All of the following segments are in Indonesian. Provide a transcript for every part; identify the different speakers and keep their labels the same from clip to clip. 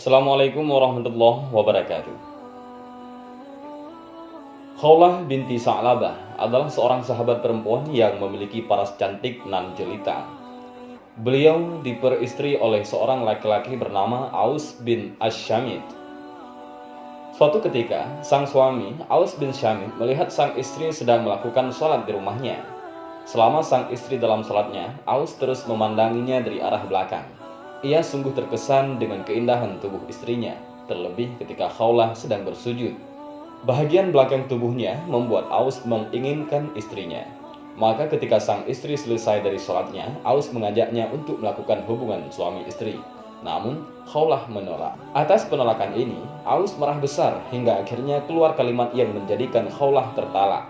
Speaker 1: Assalamualaikum warahmatullahi wabarakatuh. Khawlah binti Sa'labah adalah seorang sahabat perempuan yang memiliki paras cantik nan jelita. Beliau diperistri oleh seorang laki-laki bernama Aus bin Ash-Shamit. Suatu ketika, sang suami, Aus bin Shamit, melihat sang istri sedang melakukan sholat di rumahnya. Selama sang istri dalam sholatnya, Aus terus memandanginya dari arah belakang. Ia sungguh terkesan dengan keindahan tubuh istrinya, terlebih ketika Khawlah sedang bersujud. Bahagian belakang tubuhnya membuat Aus menginginkan istrinya. Maka ketika sang istri selesai dari sholatnya, Aus mengajaknya untuk melakukan hubungan suami istri. Namun, Khawlah menolak. Atas penolakan ini, Aus marah besar hingga akhirnya keluar kalimat yang menjadikan Khawlah tertalak.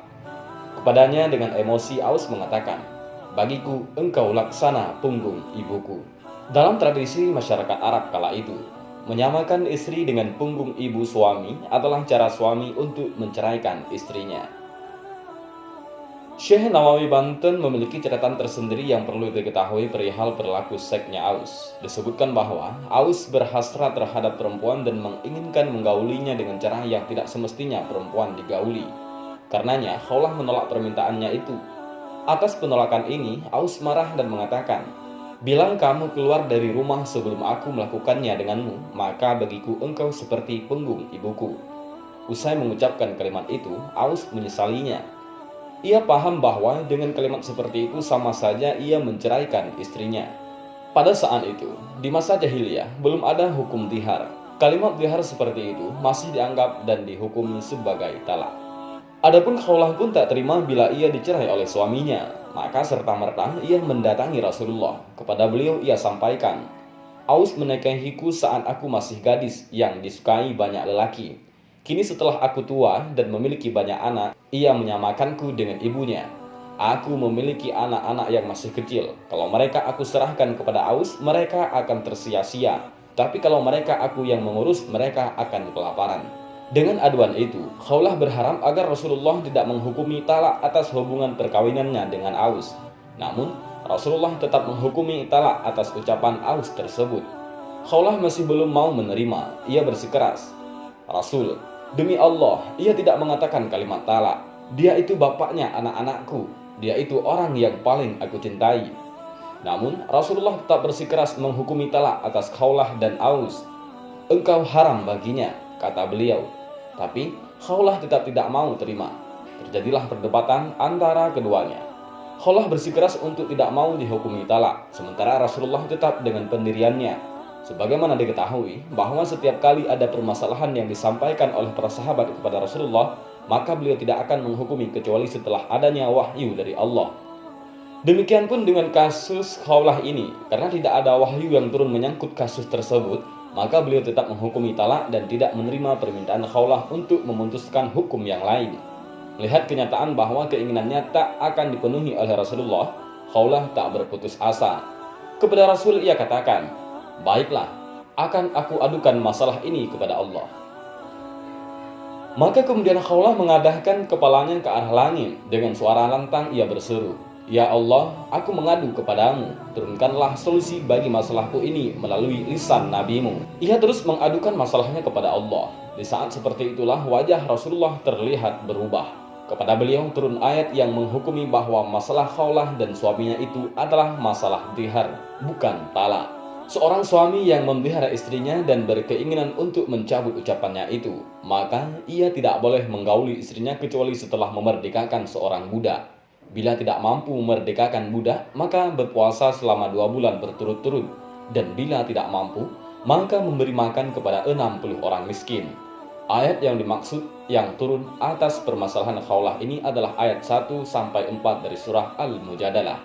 Speaker 1: Kepadanya dengan emosi Aus mengatakan, "Bagiku engkau laksana punggung ibuku." Dalam tradisi masyarakat Arab kala itu, menyamakan istri dengan punggung ibu suami adalah cara suami untuk menceraikan istrinya. Syekh Nawawi Banten memiliki catatan tersendiri yang perlu diketahui perihal perilaku seksnya Aus. Disebutkan bahwa Aus berhasrat terhadap perempuan dan menginginkan menggaulinya dengan cara yang tidak semestinya perempuan digauli. Karenanya, Khawlah menolak permintaannya itu. Atas penolakan ini, Aus marah dan mengatakan, "Bilang kamu keluar dari rumah sebelum aku melakukannya denganmu, maka bagiku engkau seperti punggung ibuku." Usai mengucapkan kalimat itu, Aus menyesalinya. Ia paham bahwa dengan kalimat seperti itu sama saja ia menceraikan istrinya. Pada saat itu, di masa jahiliyah, belum ada hukum dhihar. Kalimat dhihar seperti itu masih dianggap dan dihukumi sebagai talak. Adapun Khawlah pun tak terima bila ia dicerai oleh suaminya. Maka serta-merta ia mendatangi Rasulullah. Kepada beliau ia sampaikan, "Aus menikahiku saat aku masih gadis yang disukai banyak lelaki. Kini setelah aku tua dan memiliki banyak anak, ia menyamakanku dengan ibunya. Aku memiliki anak-anak yang masih kecil. Kalau mereka aku serahkan kepada Aus, mereka akan tersia-sia. Tapi kalau mereka aku yang mengurus, mereka akan kelaparan." Dengan aduan itu, Khawlah berharap agar Rasulullah tidak menghukumi talak atas hubungan perkawinannya dengan Aus. Namun, Rasulullah tetap menghukumi talak atas ucapan Aus tersebut. Khawlah masih belum mau menerima. Ia bersikeras, "Rasul, demi Allah, ia tidak mengatakan kalimat talak. Dia itu bapaknya anak-anakku. Dia itu orang yang paling aku cintai." Namun, Rasulullah tetap bersikeras menghukumi talak atas Khawlah dan Aus. "Engkau haram baginya," kata beliau. Tapi Khawlah tetap tidak mau terima. Terjadilah perdebatan antara keduanya. Khawlah bersikeras untuk tidak mau dihukumi talak, sementara Rasulullah tetap dengan pendiriannya. Sebagaimana diketahui bahwa setiap kali ada permasalahan yang disampaikan oleh para sahabat kepada Rasulullah, maka beliau tidak akan menghukumi kecuali setelah adanya wahyu dari Allah. Demikian pun dengan kasus Khawlah ini, karena tidak ada wahyu yang turun menyangkut kasus tersebut, maka beliau tetap menghukumi talak dan tidak menerima permintaan Khawlah untuk memutuskan hukum yang lain. Melihat kenyataan bahwa keinginannya tak akan dipenuhi oleh Rasulullah, Khawlah tak berputus asa. Kepada Rasul ia katakan, "Baiklah, akan aku adukan masalah ini kepada Allah." Maka kemudian Khawlah mengadahkan kepalanya ke arah langit. Dengan suara lantang ia berseru, "Ya Allah, aku mengadu kepadamu, turunkanlah solusi bagi masalahku ini melalui lisan nabimu." Ia terus mengadukan masalahnya kepada Allah. Di saat seperti itulah wajah Rasulullah terlihat berubah. Kepada beliau turun ayat yang menghukumi bahwa masalah Khawlah dan suaminya itu adalah masalah dhihar, bukan talak. Seorang suami yang memelihara istrinya dan berkeinginan untuk mencabut ucapannya itu, maka ia tidak boleh menggauli istrinya kecuali setelah memerdekakan seorang budak. Bila tidak mampu memerdekakan budak, maka berpuasa selama 2 bulan berturut-turut. Dan bila tidak mampu, maka memberi makan kepada 60 orang miskin. Ayat yang dimaksud yang turun atas permasalahan Khawlah ini adalah ayat 1-4 dari surah Al-Mujadalah.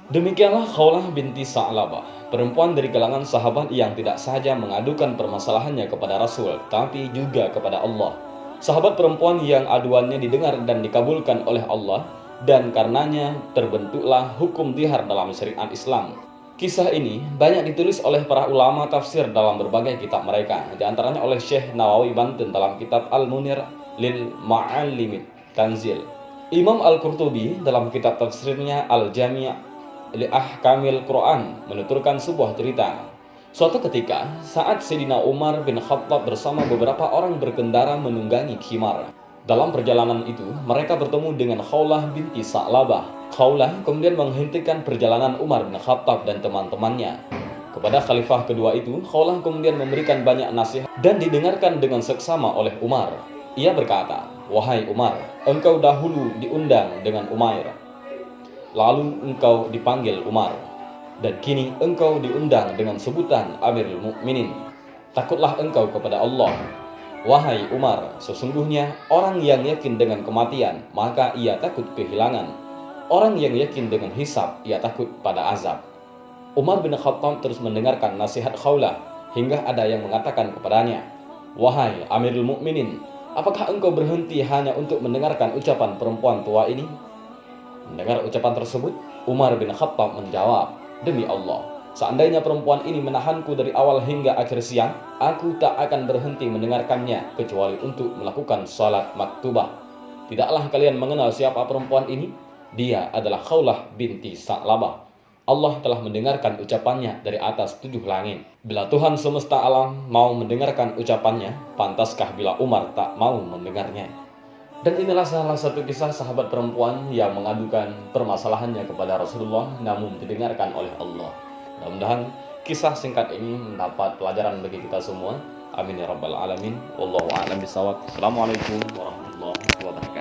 Speaker 1: Demikianlah Khawlah binti Sa'labah, perempuan dari kalangan sahabat yang tidak saja mengadukan permasalahannya kepada Rasul, tapi juga kepada Allah. Sahabat perempuan yang aduannya didengar dan dikabulkan oleh Allah, dan karenanya terbentuklah hukum dhihar dalam syariat Islam. Kisah ini banyak ditulis oleh para ulama tafsir dalam berbagai kitab mereka, di antaranya oleh Syekh Nawawi Banten dalam kitab Al-Munir lil Ma'alimit Tanzil. Imam Al-Qurtubi dalam kitab tafsirnya Al-Jami' li Ahkamil Quran menuturkan sebuah cerita Suatu ketika, saat Sayyidina Umar bin Khattab bersama beberapa orang berkendara menunggangi khimar. Dalam perjalanan itu, mereka bertemu dengan Khawlah binti Sa'labah. Khawlah kemudian menghentikan perjalanan Umar bin Khattab dan teman-temannya. Kepada khalifah kedua itu, Khawlah kemudian memberikan banyak nasihat dan didengarkan dengan seksama oleh Umar. Ia berkata, "Wahai Umar, engkau dahulu diundang dengan Umair, lalu engkau dipanggil Umar, dan kini engkau diundang dengan sebutan Amirul Mukminin. Takutlah engkau kepada Allah. Wahai Umar, sesungguhnya orang yang yakin dengan kematian, maka ia takut kehilangan. Orang yang yakin dengan hisab, ia takut pada azab." Umar bin Khattab terus mendengarkan nasihat Khawlah, hingga ada yang mengatakan kepadanya, "Wahai Amirul Mukminin, apakah engkau berhenti hanya untuk mendengarkan ucapan perempuan tua ini?" Mendengar ucapan tersebut, Umar bin Khattab menjawab, "Demi Allah, seandainya perempuan ini menahanku dari awal hingga akhir siang, aku tak akan berhenti mendengarkannya kecuali untuk melakukan salat maktubah. Tidaklah kalian mengenal siapa perempuan ini? Dia adalah Khawlah binti Sa'labah. Allah telah mendengarkan ucapannya dari atas 7 langit. Bila Tuhan semesta alam mau mendengarkan ucapannya, pantaskah bila Umar tak mau mendengarnya?" Dan inilah salah satu kisah sahabat perempuan yang mengadukan permasalahannya kepada Rasulullah, namun didengarkan oleh Allah. Mudah-mudahan kisah singkat ini mendapat pelajaran bagi kita semua. Amin ya rabbal alamin. Wallahu a'lam bishawab. Assalamualaikum warahmatullahi wabarakatuh.